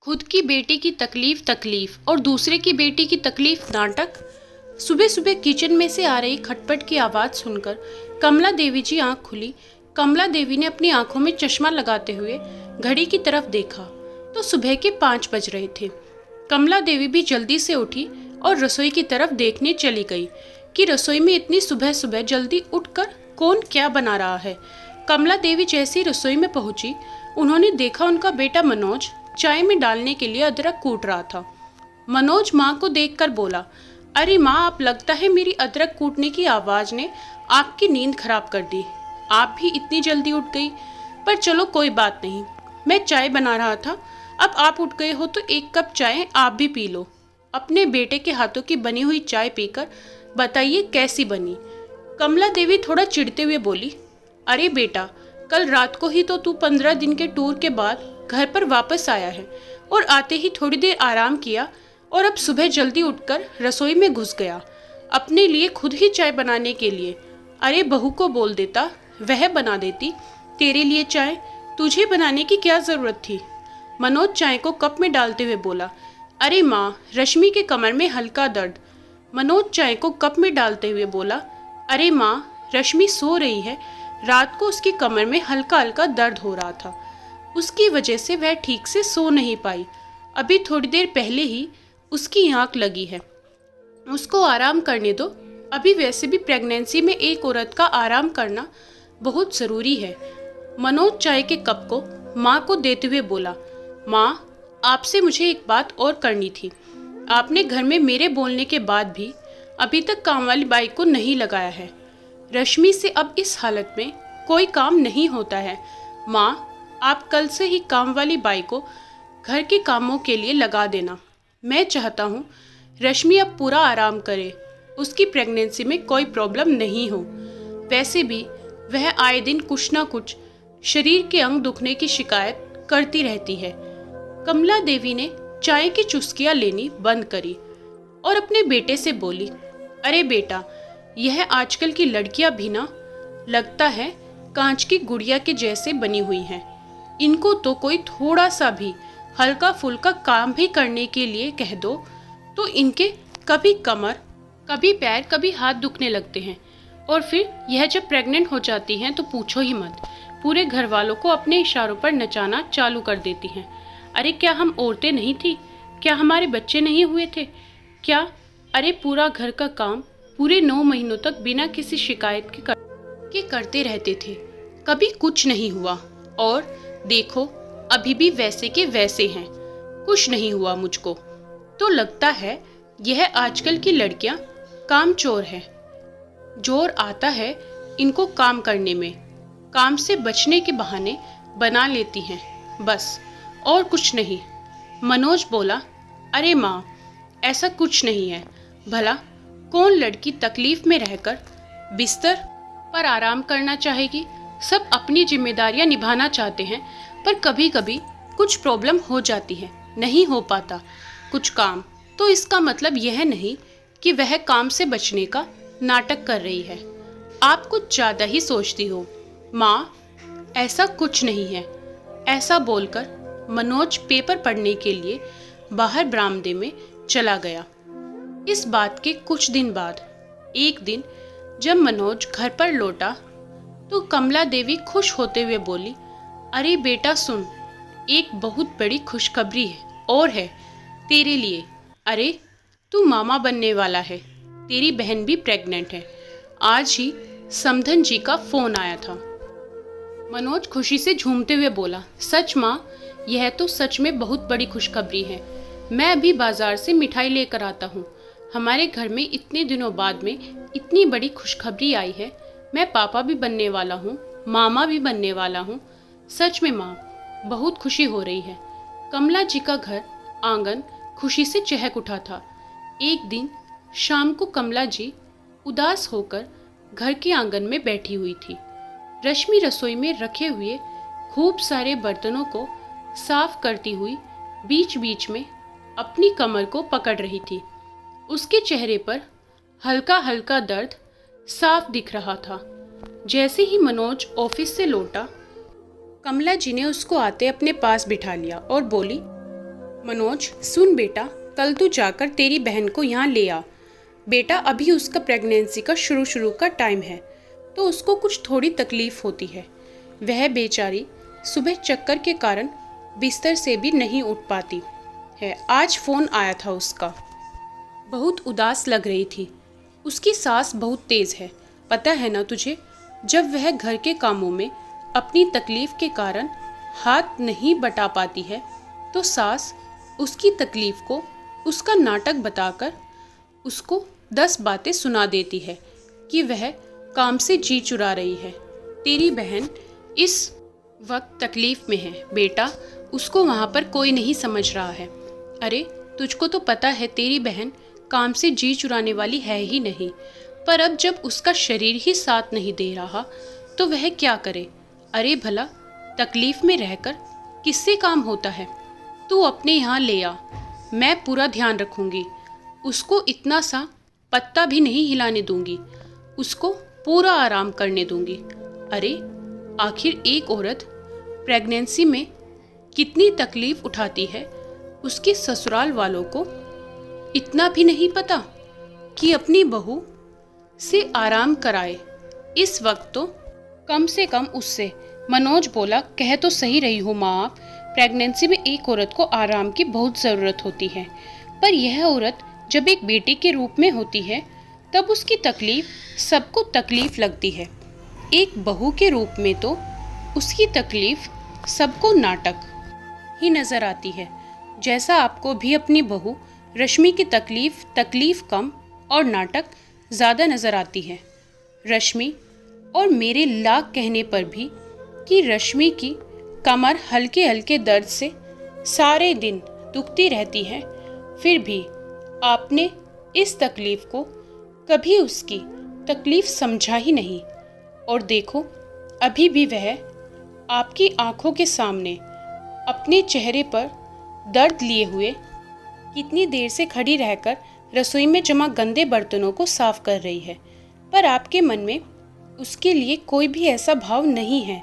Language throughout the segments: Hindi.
खुद की बेटी की तकलीफ तकलीफ और दूसरे की बेटी की तकलीफ नाटक। सुबह सुबह किचन में से आ रही खटपट की आवाज़ सुनकर कमला देवी जी आंख खुली। कमला देवी ने अपनी आंखों में चश्मा लगाते हुए घड़ी की तरफ देखा तो सुबह के 5 बज रहे थे। कमला देवी भी जल्दी से उठी और रसोई की तरफ देखने चली गई कि रसोई में इतनी सुबह सुबह जल्दी उठकर कौन क्या बना रहा है। कमला देवी जैसी रसोई में पहुंची, उन्होंने देखा उनका बेटा मनोज चाय में डालने के लिए अदरक कूट रहा था। मनोज माँ को देखकर बोला, अरे माँ, आप लगता है मेरी अदरक कूटने की आवाज़ ने आपकी नींद खराब कर दी। आप भी इतनी जल्दी उठ गई। पर चलो कोई बात नहीं, मैं चाय बना रहा था, अब आप उठ गए हो तो एक कप चाय आप भी पी लो। अपने बेटे के हाथों की बनी हुई चाय पीकर बताइए कैसी बनी। कमला देवी थोड़ा चिढ़ते हुए बोली, अरे बेटा, कल रात को ही तो तू 15 दिन के टूर के बाद घर पर वापस आया है और आते ही थोड़ी देर आराम किया और अब सुबह जल्दी उठकर रसोई में घुस गया अपने लिए खुद ही चाय बनाने के लिए। अरे बहू को बोल देता, वह बना देती तेरे लिए चाय, तुझे बनाने की क्या ज़रूरत थी। मनोज चाय को कप में डालते हुए बोला, अरे माँ, रश्मि के कमर में हल्का दर्द। मनोज चाय को कप में डालते हुए बोला, अरे माँ, रश्मि सो रही है, रात को उसकी कमर में हल्का हल्का दर्द हो रहा था, उसकी वजह से वह ठीक से सो नहीं पाई। अभी थोड़ी देर पहले ही उसकी आंख लगी है, उसको आराम करने दो। अभी वैसे भी प्रेगनेंसी में एक औरत का आराम करना बहुत ज़रूरी है। मनोज चाय के कप को माँ को देते हुए बोला, माँ, आपसे मुझे एक बात और करनी थी। आपने घर में मेरे बोलने के बाद भी अभी तक काम वाली बाई को नहीं लगाया है। रश्मि से अब इस हालत में कोई काम नहीं होता है। माँ, आप कल से ही काम वाली बाई को घर के कामों के लिए लगा देना। मैं चाहता हूँ रश्मि अब पूरा आराम करे, उसकी प्रेगनेंसी में कोई प्रॉब्लम नहीं हो। वैसे भी वह आए दिन कुछ ना कुछ शरीर के अंग दुखने की शिकायत करती रहती है। कमला देवी ने चाय की चुस्कियाँ लेनी बंद करी और अपने बेटे से बोली, अरे बेटा, यह आजकल की लड़कियां भी ना लगता है कांच की गुड़िया के जैसे बनी हुई हैं। इनको तो कोई थोड़ा सा भी हल्का फुल्का काम भी करने के लिए कह दो तो इनके कभी कमर, कभी पैर, कभी हाथ दुखने लगते हैं। और फिर यह जब प्रेग्नेंट हो जाती हैं तो पूछो ही मत, पूरे घर वालों को अपने इशारों पर नचाना चालू कर देती हैं। अरे क्या हम औरतें नहीं थी? क्या हमारे बच्चे नहीं हुए थे? क्या? अरे पूरा घर का काम पूरे 9 महीनों तक बिना किसी शिकायत के करते रहते थे, कभी कुछ नहीं हुआ। और देखो अभी भी वैसे के वैसे हैं, कुछ नहीं हुआ मुझको। तो लगता है यह आजकल की लड़कियां कामचोर हैं। जोर आता है इनको काम करने में, काम से बचने के बहाने बना लेती हैं, बस और कुछ नहीं। मनोज बोला, अरे माँ, ऐसा कुछ नहीं है। भला कौन लड़की तकलीफ में रहकर बिस्तर पर आराम करना चाहेगी? सब अपनी जिम्मेदारियां निभाना चाहते हैं, पर कभी कभी कुछ प्रॉब्लम हो जाती है, नहीं हो पाता कुछ काम। तो इसका मतलब यह नहीं कि वह काम से बचने का नाटक कर रही है। आप कुछ ज़्यादा ही सोचती हो माँ, ऐसा कुछ नहीं है। ऐसा बोलकर मनोज पेपर पढ़ने के लिए बाहर बरामदे में चला गया। इस बात के कुछ दिन बाद एक दिन जब मनोज घर पर लौटा तो कमला देवी खुश होते हुए बोली, अरे बेटा सुन, एक बहुत बड़ी खुशखबरी है और है तेरे लिए। अरे तू मामा बनने वाला है, तेरी बहन भी प्रेग्नेंट है। आज ही समधन जी का फोन आया था। मनोज खुशी से झूमते हुए बोला, सच माँ, यह तो सच में बहुत बड़ी खुशखबरी है। मैं अभी बाजार से मिठाई लेकर आता हूँ। हमारे घर में इतने दिनों बाद में इतनी बड़ी खुशखबरी आई है। मैं पापा भी बनने वाला हूँ, मामा भी बनने वाला हूँ। सच में माँ, बहुत खुशी हो रही है। कमला जी का घर आंगन खुशी से चहक उठा था। एक दिन शाम को कमला जी उदास होकर घर के आंगन में बैठी हुई थी। रश्मि रसोई में रखे हुए खूब सारे बर्तनों को साफ करती हुई बीच बीच में अपनी कमर को पकड़ रही थी। उसके चेहरे पर हल्का हल्का दर्द साफ दिख रहा था। जैसे ही मनोज ऑफिस से लौटा, कमला जी ने उसको आते अपने पास बिठा लिया और बोली, मनोज, सुन बेटा, कल तू जाकर तेरी बहन को यहाँ ले आ। बेटा, अभी उसका प्रेगनेंसी का शुरू का टाइम है, तो उसको कुछ थोड़ी तकलीफ होती है। वह बेचारी सुबह चक्कर के कारण बिस्तर से भी नहीं उठ पाती है। आज फ़ोन आया था उसका, बहुत उदास लग रही थी। उसकी सास बहुत तेज़ है, पता है ना तुझे। जब वह घर के कामों में अपनी तकलीफ़ के कारण हाथ नहीं बटा पाती है, तो सास उसकी तकलीफ़ को उसका नाटक बताकर उसको 10 बातें सुना देती है कि वह काम से जी चुरा रही है। तेरी बहन इस वक्त तकलीफ़ में है बेटा, उसको वहाँ पर कोई नहीं समझ रहा है। अरे तुझको तो पता है तेरी बहन काम से जी चुराने वाली है ही नहीं, पर अब जब उसका शरीर ही साथ नहीं दे रहा तो वह क्या करे। अरे भला तकलीफ़ में रहकर किससे काम होता है। तू अपने यहाँ ले आ, मैं पूरा ध्यान रखूँगी। उसको इतना सा पत्ता भी नहीं हिलाने दूंगी, उसको पूरा आराम करने दूंगी। अरे आखिर एक औरत प्रेगनेंसी में कितनी तकलीफ़ उठाती है, उसके ससुराल वालों को इतना भी नहीं पता कि अपनी बहू से आराम कराए। इस वक्त तो कम से कम उससे। मनोज बोला, कह तो सही रही हो माँ आप, प्रेगनेंसी में एक औरत को आराम की बहुत ज़रूरत होती है, पर यह औरत जब एक बेटी के रूप में होती है तब उसकी तकलीफ़ सबको तकलीफ़ लगती है। एक बहू के रूप में तो उसकी तकलीफ़ सबको नाटक ही नज़र आती है। जैसा आपको भी अपनी बहू रश्मि की तकलीफ़ कम और नाटक ज़्यादा नज़र आती है। रश्मि और मेरे लाख कहने पर भी कि रश्मि की कमर हल्के हल्के दर्द से सारे दिन दुखती रहती है, फिर भी आपने इस तकलीफ़ को कभी उसकी तकलीफ़ समझा ही नहीं। और देखो अभी भी वह आपकी आंखों के सामने अपने चेहरे पर दर्द लिए हुए कितनी देर से खड़ी रहकर रसोई में जमा गंदे बर्तनों को साफ कर रही है, पर आपके मन में उसके लिए कोई भी ऐसा भाव नहीं है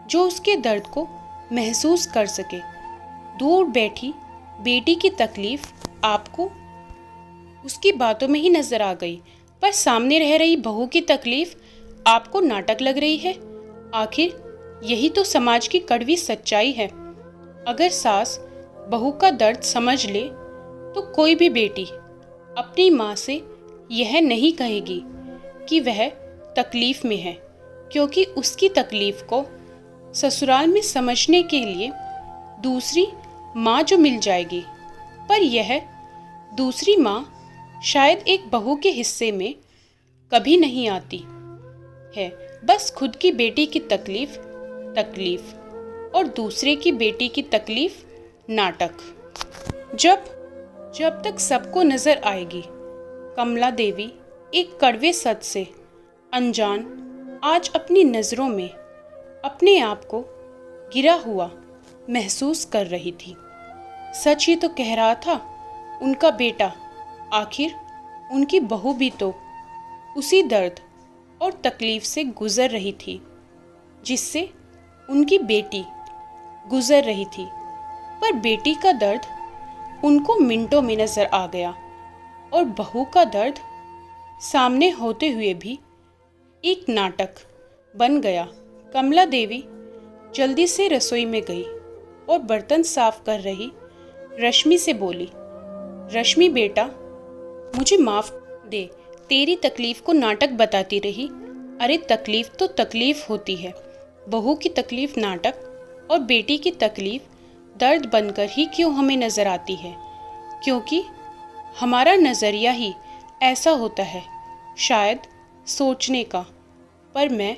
जो उसके दर्द को महसूस कर सके। दूर बैठी बेटी की तकलीफ आपको उसकी बातों में ही नजर आ गई, पर सामने रह रही बहू की तकलीफ आपको नाटक लग रही है। आखिर यही तो समाज की कड़वी सच्चाई है। अगर सास बहू का दर्द समझ ले तो कोई भी बेटी अपनी माँ से यह नहीं कहेगी कि वह तकलीफ में है, क्योंकि उसकी तकलीफ को ससुराल में समझने के लिए दूसरी माँ जो मिल जाएगी, पर यह दूसरी माँ शायद एक बहू के हिस्से में कभी नहीं आती है। बस खुद की बेटी की तकलीफ और दूसरे की बेटी की तकलीफ नाटक। जब तक सबको नजर आएगी कमला देवी एक कड़वे सच से अनजान आज अपनी नज़रों में अपने आप को गिरा हुआ महसूस कर रही थी। सच ही तो कह रहा था उनका बेटा, आखिर उनकी बहू भी तो उसी दर्द और तकलीफ से गुजर रही थी जिससे उनकी बेटी गुजर रही थी, पर बेटी का दर्द उनको मिनटों में नजर आ गया और बहू का दर्द सामने होते हुए भी एक नाटक बन गया। कमला देवी जल्दी से रसोई में गई और बर्तन साफ कर रही रश्मि से बोली, रश्मि बेटा मुझे माफ़ दे, तेरी तकलीफ़ को नाटक बताती रही। अरे तकलीफ़ तो तकलीफ़ होती है, बहू की तकलीफ़ नाटक और बेटी की तकलीफ़ दर्द बनकर ही क्यों हमें नज़र आती है, क्योंकि हमारा नज़रिया ही ऐसा होता है शायद सोचने का। पर मैं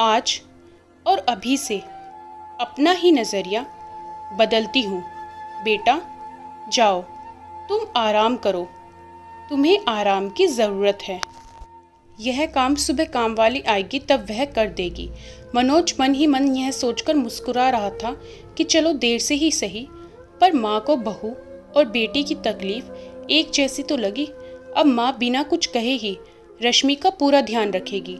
आज और अभी से अपना ही नज़रिया बदलती हूँ। बेटा जाओ, तुम आराम करो, तुम्हें आराम की ज़रूरत है। यह काम सुबह काम वाली आएगी तब वह कर देगी। मनोज मन ही मन यह सोचकर मुस्कुरा रहा था कि चलो देर से ही सही, पर माँ को बहू और बेटी की तकलीफ एक जैसी तो लगी। अब माँ बिना कुछ कहे ही रश्मि का पूरा ध्यान रखेगी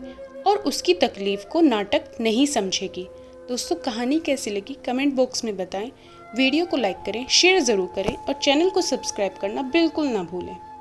और उसकी तकलीफ को नाटक नहीं समझेगी। दोस्तों कहानी कैसी लगी कमेंट बॉक्स में बताएं। वीडियो को लाइक करें, शेयर ज़रूर करें और चैनल को सब्सक्राइब करना बिल्कुल ना भूलें।